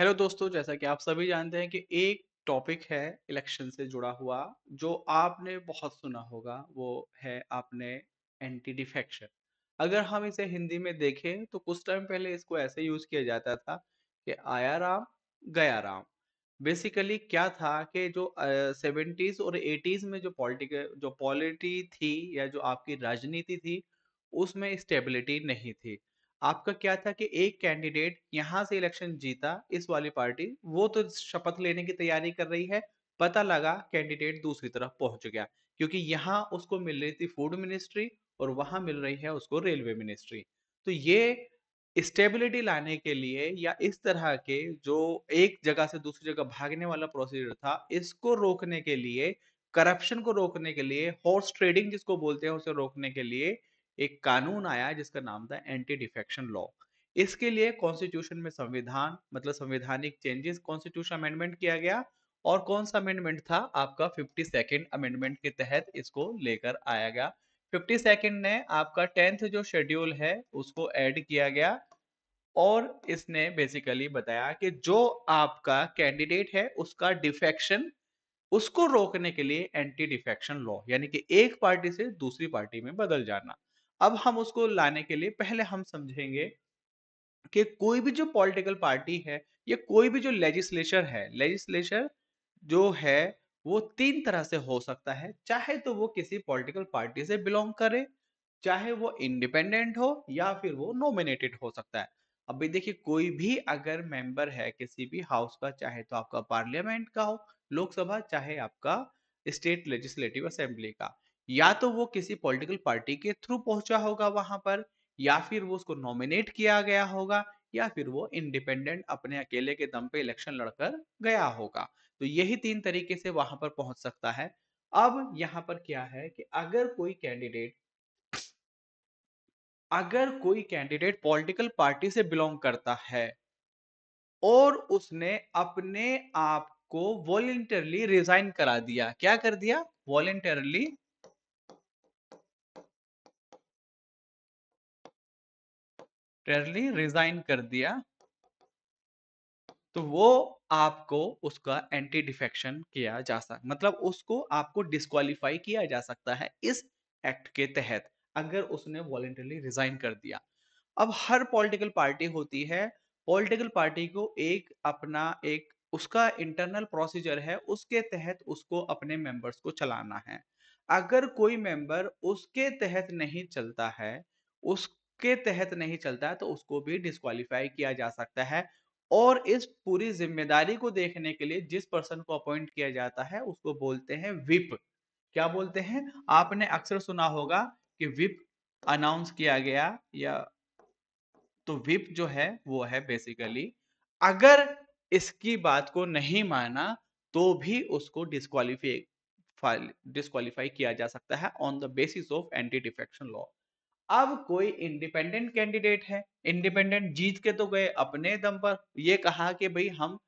Hello दोस्तों, जैसा कि आप सभी जानते हैं कि एक टॉपिक है इलेक्शन से जुड़ा हुआ जो आपने बहुत सुना होगा। वो है आपने एंटी डिफेक्शन। अगर हम इसे हिंदी में देखें तो कुछ टाइम पहले इसको ऐसे यूज किया जाता था कि आया राम गया राम। बेसिकली क्या था कि जो 70s और 80s में जो पॉलिटी थी या जो आपकी राजनीति थी, उसमें स्टेबिलिटी नहीं थी। आपका क्या था कि एक कैंडिडेट यहाँ से इलेक्शन जीता, इस वाली पार्टी वो तो शपथ लेने की तैयारी कर रही है, पता लगा कैंडिडेट दूसरी तरफ पहुंच गया, क्योंकि यहाँ उसको मिल रही थी फूड मिनिस्ट्री और वहां मिल रही है उसको रेलवे मिनिस्ट्री। तो ये स्टेबिलिटी लाने के लिए या इस तरह के जो एक जगह से दूसरी जगह भागने वाला प्रोसीजर था, इसको रोकने के लिए, करप्शन को रोकने के लिए, हॉर्स ट्रेडिंग जिसको बोलते हैं उसे रोकने के लिए एक कानून आया जिसका नाम था एंटी डिफेक्शन लॉ। इसके लिए कॉन्स्टिट्यूशन में संविधान मतलब संवैधानिक चेंजेस, कॉन्स्टिट्यूशन अमेंडमेंट किया गया। और कौन सा अमेंडमेंट था? आपका 52nd अमेंडमेंट के तहत इसको लेकर आया गया। 52nd ने आपका 10th जो शेड्यूल है उसको ऐड किया गया। और इसने बेसिकली बताया कि जो आपका कैंडिडेट है उसका डिफेक्शन, उसको रोकने के लिए एंटी डिफेक्शन लॉ, यानी कि एक पार्टी से दूसरी पार्टी में बदल जाना। अब हम उसको लाने के लिए पहले हम समझेंगे कि कोई भी जो पॉलिटिकल पार्टी है या कोई भी जो लेजिस्लेचर जो है वो तीन तरह से हो सकता है। चाहे तो वो किसी पॉलिटिकल पार्टी से बिलोंग करे, चाहे वो इंडिपेंडेंट हो, या फिर वो नॉमिनेटेड हो सकता है। अभी देखिए, कोई भी अगर मेंबर है किसी भी हाउस का, चाहे तो आपका पार्लियामेंट का हो, लोकसभा, चाहे आपका स्टेट लेजिस्लेटिव असेंबली का, या तो वो किसी पॉलिटिकल पार्टी के थ्रू पहुंचा होगा वहां पर, या फिर वो उसको नॉमिनेट किया गया होगा, या फिर वो इंडिपेंडेंट अपने अकेले के दम पे इलेक्शन लड़कर गया होगा। तो यही तीन तरीके से वहां पर पहुंच सकता है। अब यहाँ पर क्या है कि अगर कोई कैंडिडेट पॉलिटिकल पार्टी से बिलोंग करता है और उसने अपने आप को वॉलेंटरली रिजाइन करा दिया, क्या कर दिया? वॉलेंटरली रिजाइन कर दिया, तो वो आपको उसका एंटी डिफेक्शन किया जा सकता, मतलब उसको आपको डिस्क्वालीफाई किया जा सकता है इस एक्ट के तहत, अगर उसने वॉलेंटरली रिजाइन कर दिया। अब हर पॉलिटिकल पार्टी होती है, पॉलिटिकल पार्टी को एक अपना एक उसका इंटरनल प्रोसीजर है, उसके तहत उसको अपने मेंबर्स को चलाना है। अगर कोई मेंबर उसके तहत नहीं चलता है, उसके तहत नहीं चलता है, तो उसको भी डिस्क्वालीफाई किया जा सकता है। और इस पूरी जिम्मेदारी को देखने के लिए जिस पर्सन को अपॉइंट किया जाता है उसको बोलते हैं विप। क्या बोलते हैं? आपने अक्सर सुना होगा कि विप अनाउंस किया गया, या तो विप जो है वो है बेसिकली, अगर इसकी बात को नहीं माना तो भी उसको डिस्क्वालीफाई किया जा सकता है on the basis of anti defection law. अब कोई इंडिपेंडेंट कैंडिडेट है, इंडिपेंडेंट जीत के तो गए अपने दम पर, ये कहा कि भाई हम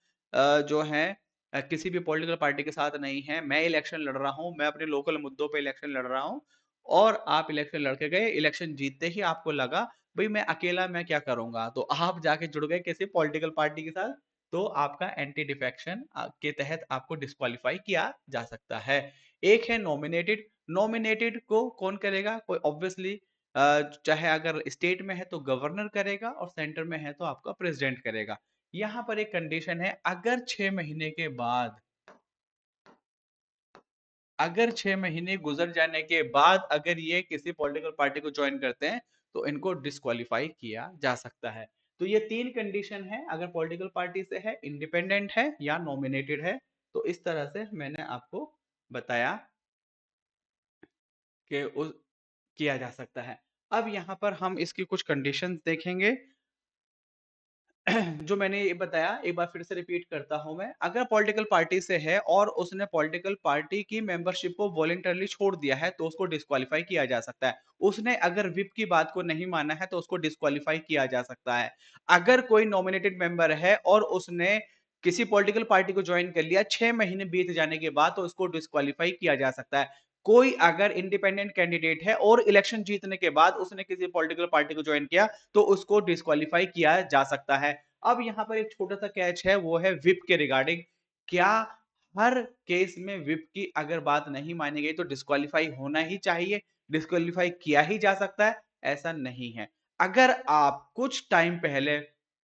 जो है किसी भी पॉलिटिकल पार्टी के साथ नहीं है, मैं इलेक्शन लड़ रहा हूं, मैं अपने लोकल मुद्दों पे इलेक्शन लड़ रहा हूं। और आप इलेक्शन लड़के गए, इलेक्शन जीतते ही आपको लगा भाई मैं अकेला मैं क्या करूंगा, तो आप जाके जुड़ गए किसी पॉलिटिकल पार्टी के साथ। तो आपका एंटी डिफेक्शन के तहत आपको डिस्क्वालीफाई किया जा सकता है। एक है नॉमिनेटेड। नॉमिनेटेड को कौन करेगा? कोई ऑब्वियसली चाहे अगर स्टेट में है तो गवर्नर करेगा, और सेंटर में है तो आपका प्रेसिडेंट करेगा। यहाँ पर एक कंडीशन है, अगर 6 महीने गुजर जाने के बाद अगर ये किसी पॉलिटिकल पार्टी को ज्वाइन करते हैं तो इनको डिस्क्वालीफाई किया जा सकता है। तो ये तीन कंडीशन है, अगर पॉलिटिकल पार्टी से है, इंडिपेंडेंट है, या नॉमिनेटेड है। तो इस तरह से मैंने आपको बताया कि उस किया जा सकता है। अब यहाँ पर हम इसकी कुछ कंडीशंस देखेंगे। जो मैंने ये बताया एक बार फिर से रिपीट करता हूं मैं, अगर पॉलिटिकल पार्टी से है और उसने पॉलिटिकल पार्टी की मेंबरशिप को वॉलेंटरली छोड़ दिया है तो उसको डिस्क्वालीफाई किया जा सकता है। उसने अगर विप की बात को नहीं माना है तो उसको डिस्क्वालीफाई किया जा सकता है। अगर कोई नॉमिनेटेड मेंबर है और उसने किसी पॉलिटिकल पार्टी को ज्वाइन कर लिया 6 महीने बीत जाने के बाद, तो उसको डिस्क्वालीफाई किया जा सकता है। कोई अगर इंडिपेंडेंट कैंडिडेट है और इलेक्शन जीतने के बाद उसने किसी पॉलिटिकल पार्टी को ज्वाइन किया तो उसको डिस्क्वालीफाई किया जा सकता है। अब यहाँ पर एक छोटा सा कैच है, वो है विप के रिगार्डिंग। क्या हर केस में विप की अगर बात नहीं मानी गई तो डिस्क्वालीफाई होना ही चाहिए, डिस्क्वालीफाई किया ही जा सकता है? ऐसा नहीं है। अगर आप कुछ टाइम पहले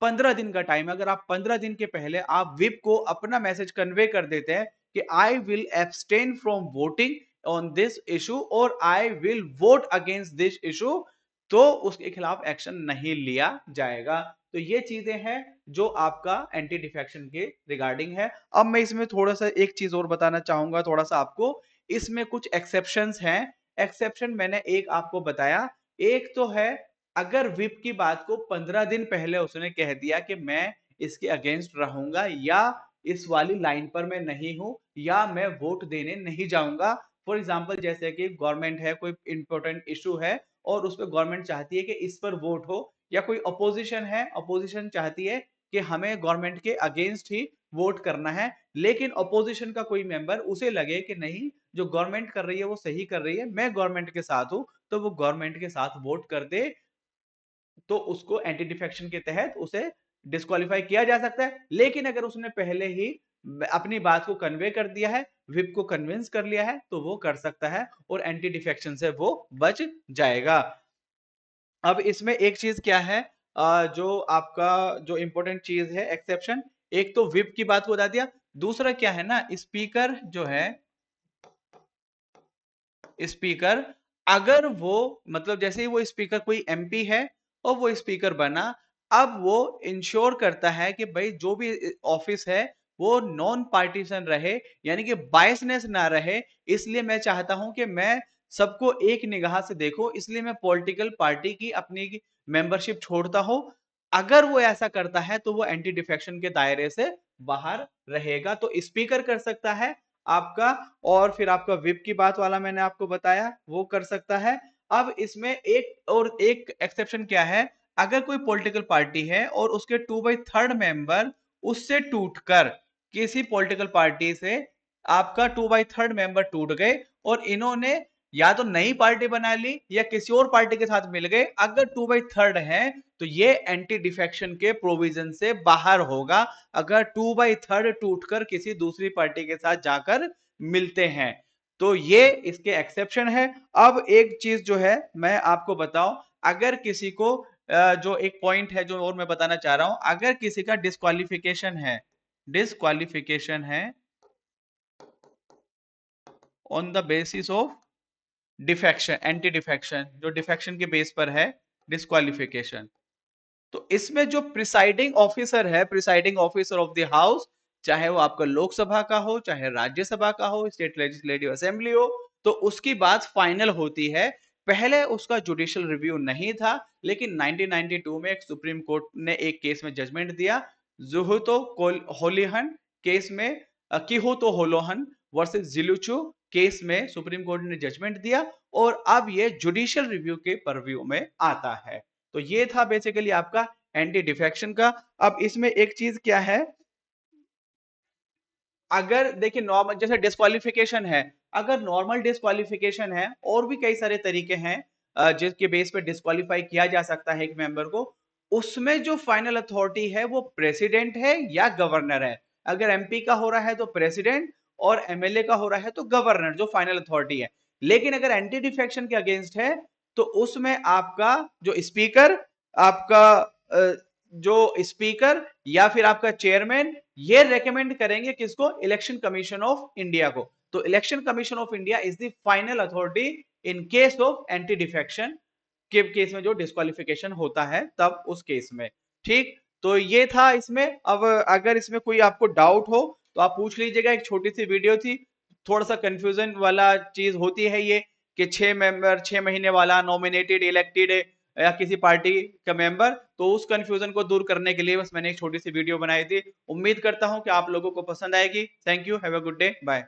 15 दिन का टाइम, अगर आप 15 दिन के पहले आप विप को अपना मैसेज कन्वे कर देते हैं कि I will abstain from voting on this issue और I will vote against this issue, तो उसके खिलाफ एक्शन नहीं लिया जाएगा। तो ये चीजें हैं जो आपका एंटी डिफेक्शन के रिगार्डिंग है। अब मैं इसमें थोड़ा सा एक चीज और बताना चाहूंगा, थोड़ा सा आपको, इसमें कुछ एक्सेप्शंस हैं। एक्सेप्शन मैंने एक आपको बताया, एक तो है अगर विप की बात को 15 दिन पहले उसने कह दिया कि मैं इसके अगेंस्ट रहूंगा या इस वाली लाइन पर मैं नहीं हूं या मैं वोट देने नहीं जाऊंगा। फॉर एग्जाम्पल जैसे कि गवर्नमेंट है, कोई इंपॉर्टेंट इशू है और उस पर गवर्नमेंट चाहती है कि इस पर वोट हो, या कोई अपोजिशन है, अपोजिशन चाहती है कि हमें गवर्नमेंट के अगेंस्ट ही वोट करना है, लेकिन अपोजिशन का कोई मेंबर उसे लगे कि नहीं जो गवर्नमेंट कर रही है वो सही कर रही है, मैं गवर्नमेंट के साथ हूं, तो वो गवर्नमेंट के साथ वोट कर दे, तो उसको एंटी डिफेक्शन के तहत उसे डिस्क्वालीफाई किया जा सकता है। लेकिन अगर उसने पहले ही अपनी बात को कन्वे कर दिया है, विप को कन्विंस कर लिया है, तो वो कर सकता है और एंटी डिफेक्शन से वो बच जाएगा। अब इसमें एक चीज क्या है, जो आपका जो इंपॉर्टेंट चीज है एक्सेप्शन, एक तो विप की बात को बता दिया, दूसरा क्या है ना, स्पीकर जो है, स्पीकर अगर वो मतलब जैसे ही वो स्पीकर कोई एमपी है और वो स्पीकर बना, अब वो इंश्योर करता है कि भाई जो भी ऑफिस है वो नॉन पार्टीशन रहे, यानी कि बायसनेस ना रहे। इसलिए मैं चाहता हूं कि मैं सबको एक निगाह से देखो, इसलिए मैं पॉलिटिकल पार्टी की अपनी मेंबरशिप छोड़ता हूं। अगर वो ऐसा करता है तो वो एंटी डिफेक्शन के दायरे से बाहर रहेगा। तो स्पीकर कर सकता है आपका, और फिर आपका विप की बात वाला मैंने आपको बताया वो कर सकता है। अब इसमें एक और एक एक्सेप्शन क्या है, अगर कोई पॉलिटिकल पार्टी है और उसके 2/3 मेंबर उससे टूटकर, किसी पॉलिटिकल पार्टी से आपका 2/3 मेंबर टूट गए और इन्होंने या तो नई पार्टी बना ली या किसी और पार्टी के साथ मिल गए, अगर 2/3 है तो ये एंटी डिफेक्शन के प्रोविजन से बाहर होगा, अगर 2/3 टूटकर किसी दूसरी पार्टी के साथ जाकर मिलते हैं, तो ये इसके एक्सेप्शन है। अब एक चीज जो है मैं आपको बताऊं, अगर किसी को जो एक पॉइंट है जो और मैं बताना चाह रहा हूं, अगर किसी का डिस्क्वालिफिकेशन है, डिस्क्वालिफिकेशन है on the basis of defection, anti defection, जो डिफेक्शन के बेस पर है डिस्क्वालिफिकेशन, तो इसमें जो प्रिसाइडिंग ऑफिसर है, presiding officer of the house, चाहे वो आपका लोकसभा का हो चाहे राज्यसभा का हो, स्टेट लेजिस्लेटिव असेंबली हो, तो उसकी बात फाइनल होती है। पहले उसका जुडिशियल रिव्यू नहीं था, लेकिन 1992 में एक सुप्रीम कोर्ट ने एक केस में जजमेंट दिया, जुहुतो होलिहन केस में, किहुतो होलोहन वर्सेस जिलुचु केस में सुप्रीम कोर्ट ने जजमेंट दिया, और अब ये जुडिशियल रिव्यू के परव्यू में आता है। तो ये था बेसिकली आपका एंटी डिफेक्शन का। अब इसमें एक चीज क्या है, अगर देखिए नॉर्मल जैसे डिस्क्वालिफिकेशन है, अगर नॉर्मल डिस्क्वालिफिकेशन है, और भी कई सारे तरीके हैं जिसके बेस पे डिस्क्वालीफाई किया जा सकता है एक मेंबर को, उसमें जो फाइनल अथॉरिटी है वो प्रेसिडेंट है या गवर्नर है। अगर एमपी का हो रहा है तो प्रेसिडेंट, और एमएलए का हो रहा है तो गवर्नर जो फाइनल अथॉरिटी है। लेकिन अगर एंटी डिफेक्शन के अगेंस्ट है तो उसमें आपका जो स्पीकर, आपका जो स्पीकर या फिर आपका चेयरमैन, ये रेकमेंड करेंगे किसको, इलेक्शन कमीशन ऑफ इंडिया को। तो election commission of India is the final authority in case of anti defection के केस में जो डिस्क्वालिफिकेशन होता है तब उस केस में। ठीक, तो ये था इसमें। अब अगर इसमें कोई आपको डाउट हो तो आप पूछ लीजिएगा, एक छोटी सी वीडियो थी, थोड़ा सा कंफ्यूजन वाला चीज होती है ये, कि 6 मेंबर 6 महीने वाला नॉमिनेटेड इलेक्टेड या किसी पार्टी का मेंबर, तो उस कंफ्यूजन को दूर करने के लिए बस मैंने एक छोटी सी वीडियो बनाई थी। उम्मीद करता हूं कि आप लोगों को पसंद आएगी। Thank you, have a good day, bye.